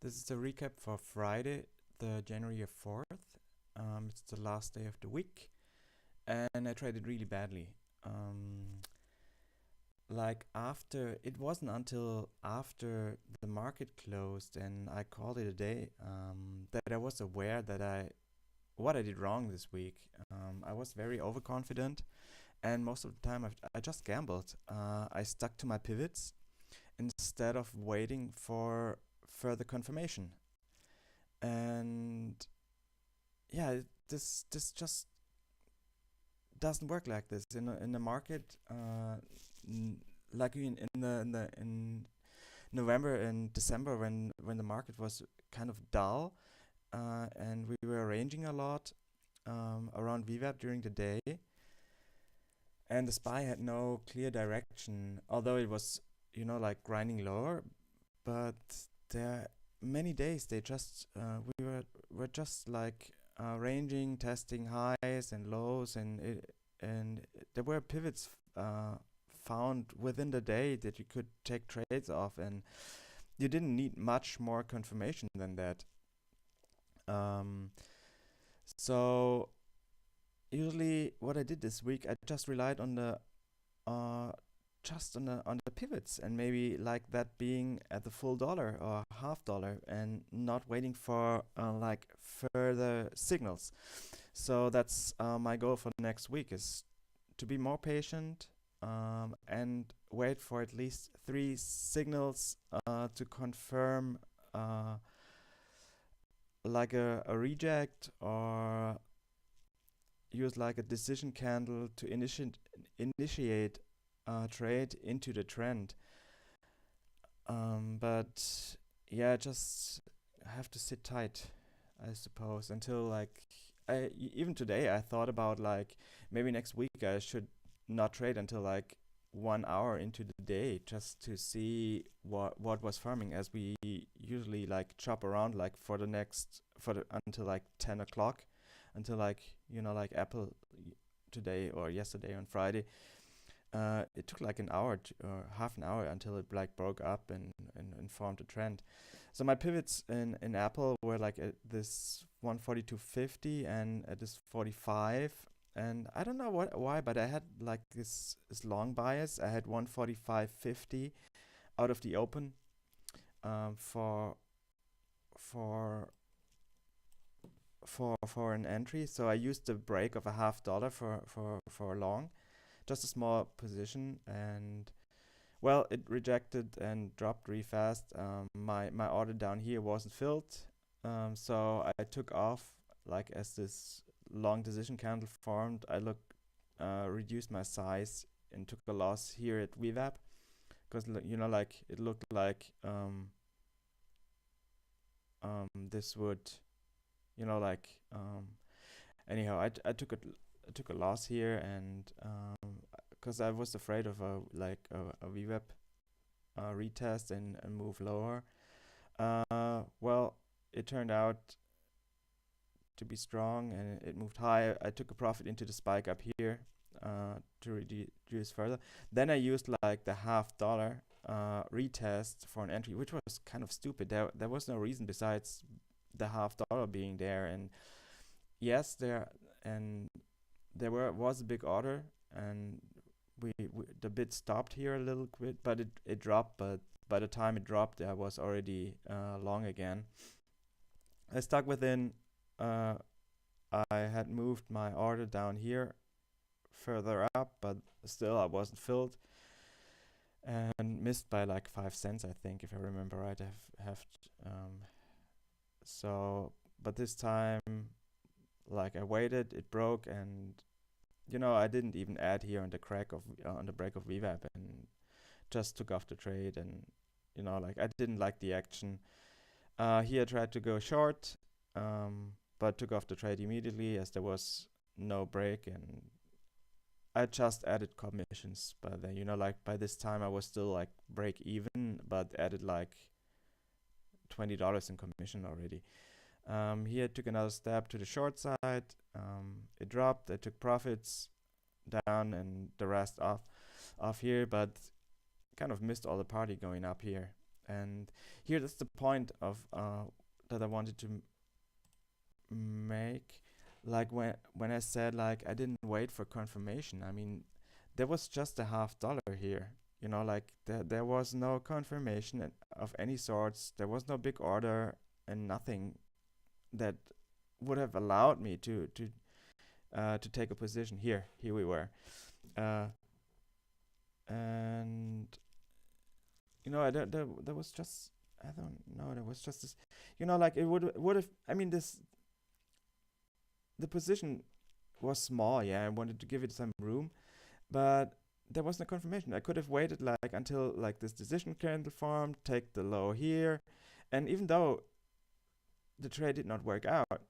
This is the recap for Friday, the January 4th. It's the last day of the week, and I traded really badly. Um, it wasn't until after the market closed and I called it a day that I was aware that what I did wrong this week. I was very overconfident, and most of the time I just gambled. I stuck to my pivots instead of waiting for further confirmation. And yeah, this just doesn't work like this in the market. N- like in November and December when the market was kind of dull, and we were arranging a lot around VWAP during the day, and the SPY had no clear direction, although it was like grinding lower. But there many days they just we were just like ranging, testing highs and lows, and there were pivots found within the day that you could take trades off, and you didn't need much more confirmation than that. Um, so usually, what I did this week, I just relied on the uh, just on the pivots, and maybe like that being at the full dollar or half dollar, and not waiting for like further signals. So that's my goal for next week, is to be more patient, and wait for at least three signals to confirm, uh, like a reject, or use like a decision candle to initiate a trade into the trend. But yeah, just have to sit tight, I suppose, until like even today I thought about like maybe next week I should not trade until like 1 hour into the day, just to see what was farming, as we usually like chop around like for the until like 10 o'clock, until like like Apple today or yesterday on Friday. It took like an hour or half an hour until it like broke up and formed a trend. So my pivots in Apple were like at this 142.50 and at this 45. And I don't know why, but I had like this long bias. I had 145.50 out of the open, for for for an entry. So I used the break of a half dollar for a long, just a small position, and well, it rejected and dropped really fast. My order down here wasn't filled, so I took off like as this long decision candle formed. Reduced my size and took a loss here at VWAP, because like it looked like this would like anyhow, I took a loss here, and because I was afraid of a VWAP retest and move lower. Well, it turned out to be strong, and it moved high. I took a profit into the spike up here, to reduce further. Then I used like the half dollar retest for an entry, which was kind of stupid. There was no reason besides the half dollar being there, and yes, and was a big order, and the bid stopped here a little bit, but it dropped. But by the time it dropped, I was already long again. I stuck within. Uh, I had moved my order down here further up, but still I wasn't filled, and missed by like 5 cents, I think, if I remember right. Have um, so, but this time, like I waited, it broke, and I didn't even add here on the break of VWAP, and just took off the trade, and like I didn't like the action. Here I tried to go short, but took off the trade immediately as there was no break, and I just added commissions. But then like by this time I was still like break even, but added like $20 in commission already. Here I took another step to the short side. It dropped. I took profits down, and the rest off here, but kind of missed all the party going up here. And here, that's the point of that I wanted to make. Like when I said like I didn't wait for confirmation. I mean, there was just a $0.50 here. Like there was no confirmation of any sorts. There was no big order and nothing that would have allowed me to take a position here. Here we were, uh, and there was just, I don't know. There was just this, like it would have. I mean, the position was small. Yeah, I wanted to give it some room, but there was no confirmation. I could have waited like until like this decision candle formed, take the low here, and even though the trade did not work out,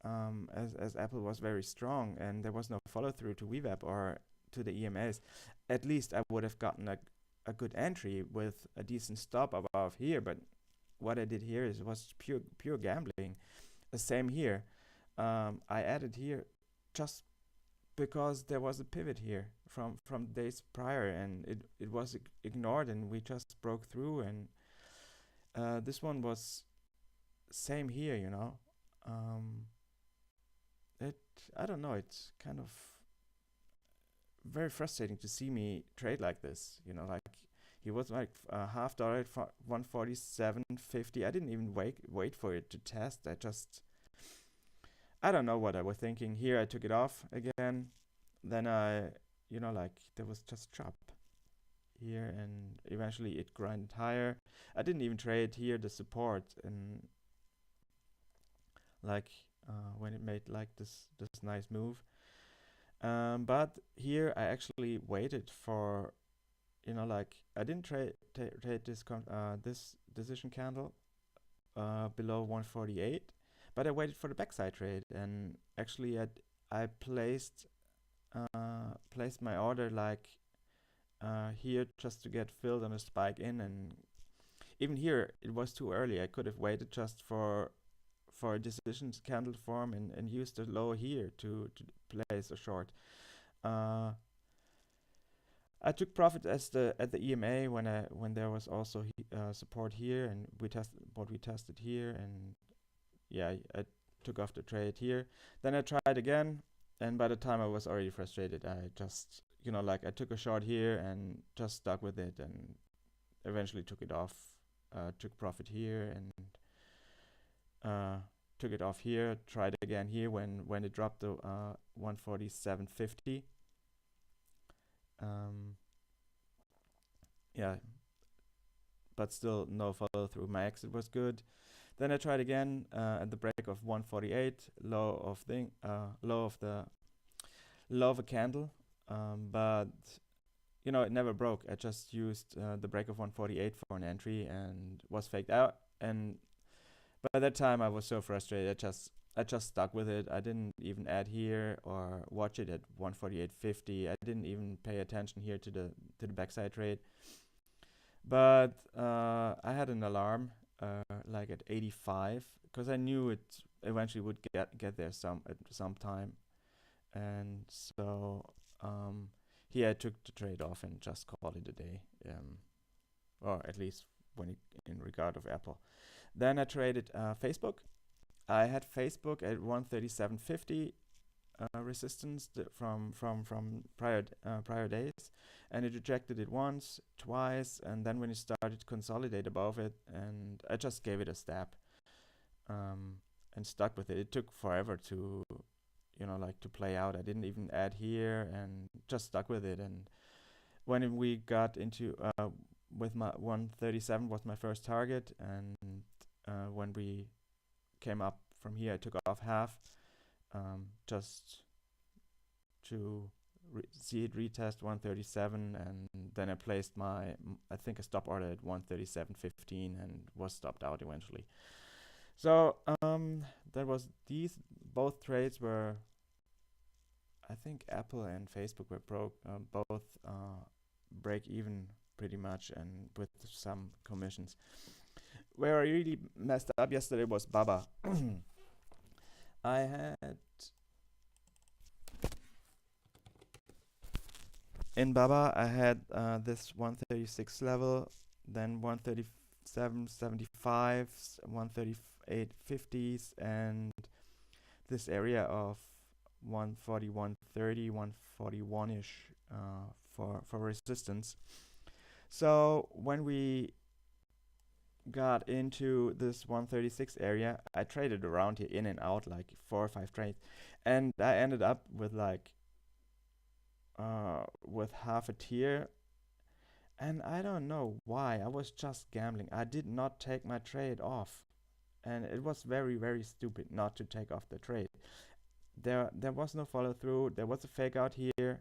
as Apple was very strong and there was no follow through to VWAP or to the EMAs, at least I would have gotten a good entry with a decent stop above here. But what I did here was pure gambling. The same here. I added here just because there was a pivot here from days prior, and it was ignored, and we just broke through. And this one was same here. It I don't know. It's kind of very frustrating to see me trade like this. Like he was like $0.50 for 147.50. I didn't even wait for it to test. I don't know what I was thinking. Here I took it off again. Then like there was just chop here, and eventually it grinded higher. I didn't even trade here the support, and like when it made like this nice move. But here I actually waited for, like I didn't trade this decision candle below 148, but I waited for the backside trade, and actually I placed my order like here just to get filled on a spike in, and even here it was too early. I could have waited just for a decision candle form and used the low here to place a short. I took profit at the EMA when there was also support here, and we tested here, and yeah, I took off the trade here. Then I tried again, and by the time I was already frustrated, I just like I took a short here and just stuck with it, and eventually took it off. Took profit here and took it off here. Tried again here when it dropped to 147.50. Yeah, but still no follow through. My exit was good. Then I tried again at the break of 148, low of a candle, but it never broke. I just used the break of 148 for an entry and was faked out. And by that time I was so frustrated. I just stuck with it. I didn't even add here or watch it at 148.50. I didn't even pay attention here to the backside trade. But I had an alarm like at 85, because I knew it eventually would get there at some time, and so here I took the trade off and just called it a day, or at least in regard of Apple. Then I traded Facebook. I had Facebook at 137.50 resistance from prior days, and it rejected it once, twice, and then when it started to consolidate above it, and I just gave it a stab and stuck with it. It took forever to like to play out. I didn't even add here and just stuck with it. And when we got into with my 137 was my first target, and when we came up from here, I took off half just to see it retest 137, and then I placed I think a stop order at 137.15 and was stopped out eventually. So that was both trades were, I think Apple and Facebook were both break even pretty much, and with some commissions. Where I really messed up yesterday was Baba. I had in Baba I had this 136 level, then 137 137.75s, 138.50s, and this area of 141.30, 141ish for resistance. So when we got into this 136 area, I traded around here in and out like 4 or 5 trades, and I ended up with like with half a tier. And I don't know why. I was just gambling. I did not take my trade off, and it was very very stupid not to take off the trade. There was no follow through. There was a fake out here,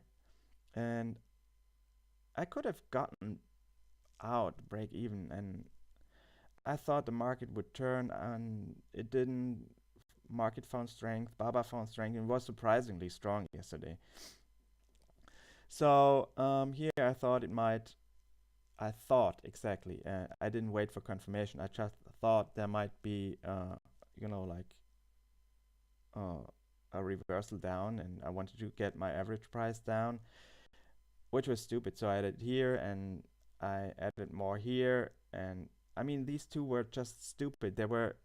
and I could have gotten out break even, and I thought the market would turn, and it didn't. Market found strength, Baba found strength, and was surprisingly strong yesterday. So here I thought it might. I thought exactly. I didn't wait for confirmation. I just thought there might be, like uh, a reversal down, and I wanted to get my average price down, which was stupid. So I added here, and I added more here, and I mean these two were just stupid. They were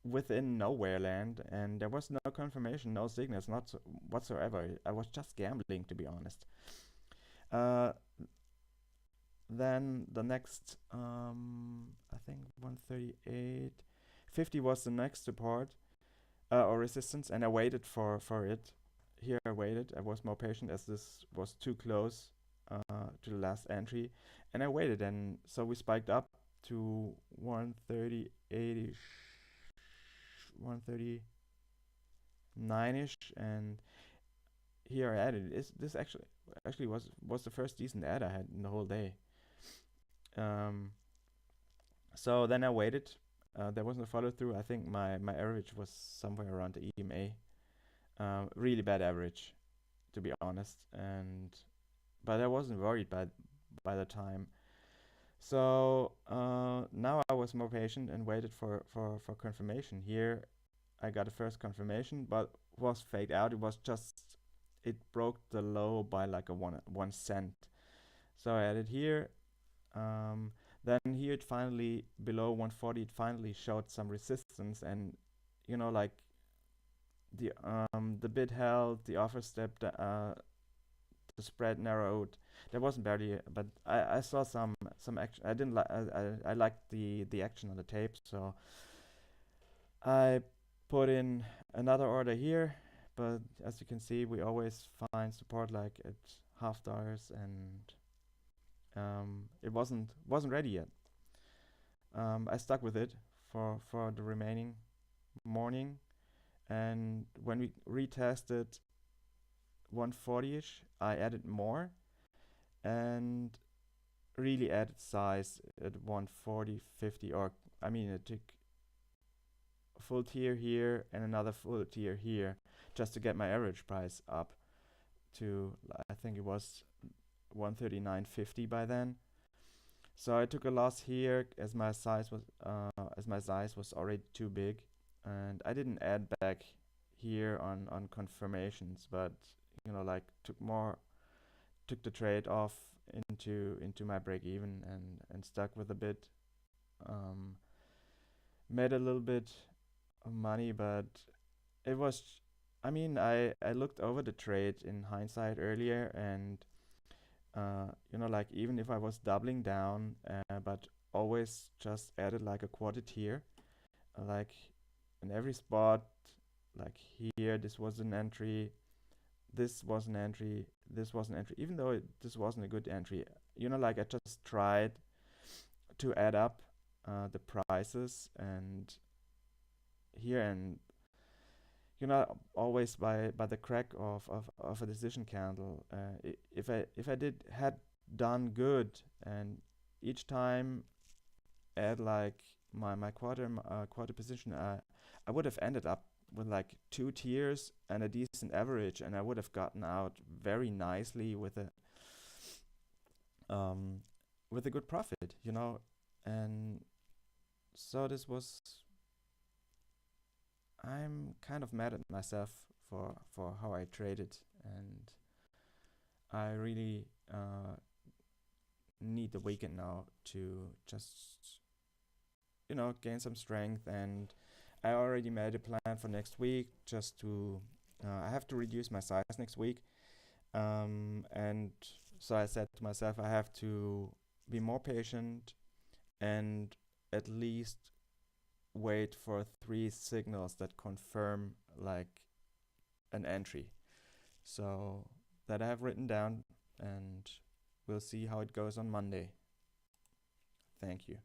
within nowhere land, and there was no confirmation, no signals, not whatsoever. I was just gambling, to be honest. Uh, then the next, I think 138.50 was the next support or resistance, and I waited for it. Here I waited. I was more patient as this was too close to the last entry, and I waited, and so we spiked up to 138ish, 139ish, and here I added. This actually was the first decent add I had in the whole day. Um, so then I waited. There was no follow through. I think my average was somewhere around the EMA. Really bad average, to be honest. But I wasn't worried by the time. So now I was more patient and waited for confirmation. Here I got a first confirmation, but was faked out. It broke the low by like a 1 cent. So I added here. Then here it finally below 140, it finally showed some resistance, and like the bid held, the offer stepped, the spread narrowed. There wasn't barely, but I saw some action. I didn't like. I liked the action on the tape, so I put in another order here. But as you can see, we always find support like at $0.50, and it wasn't ready yet. I stuck with it for the remaining morning, and when we retested 140ish, I added more and really added size at 140.50, or I mean it took a full tier here and another full tier here just to get my average price up to, I think it was 139.50 by then. So I took a loss here as my size was already too big, and I didn't add back here on confirmations, but like took the trade off into my break even, and stuck with a bit. Made a little bit of money, but it was. I mean, I looked over the trade in hindsight earlier, and like even if I was doubling down, but always just added like a quarter tier, like in every spot, like here, this was an entry, this was an entry, this was an entry, even though this wasn't a good entry. Like I just tried to add up the prices, and here, and always by the crack of a decision candle. If I had done good, and each time add like my quarter position, I would have ended up with like 2 tiers and a decent average, and I would have gotten out very nicely with a good profit, and so this was. I'm kind of mad at myself for how I traded, and I really need the weekend now to just gain some strength. And I already made a plan for next week, just to I have to reduce my size next week. And so I said to myself, I have to be more patient and at least wait for three signals that confirm like an entry. So that I have written down, and we'll see how it goes on Monday. Thank you.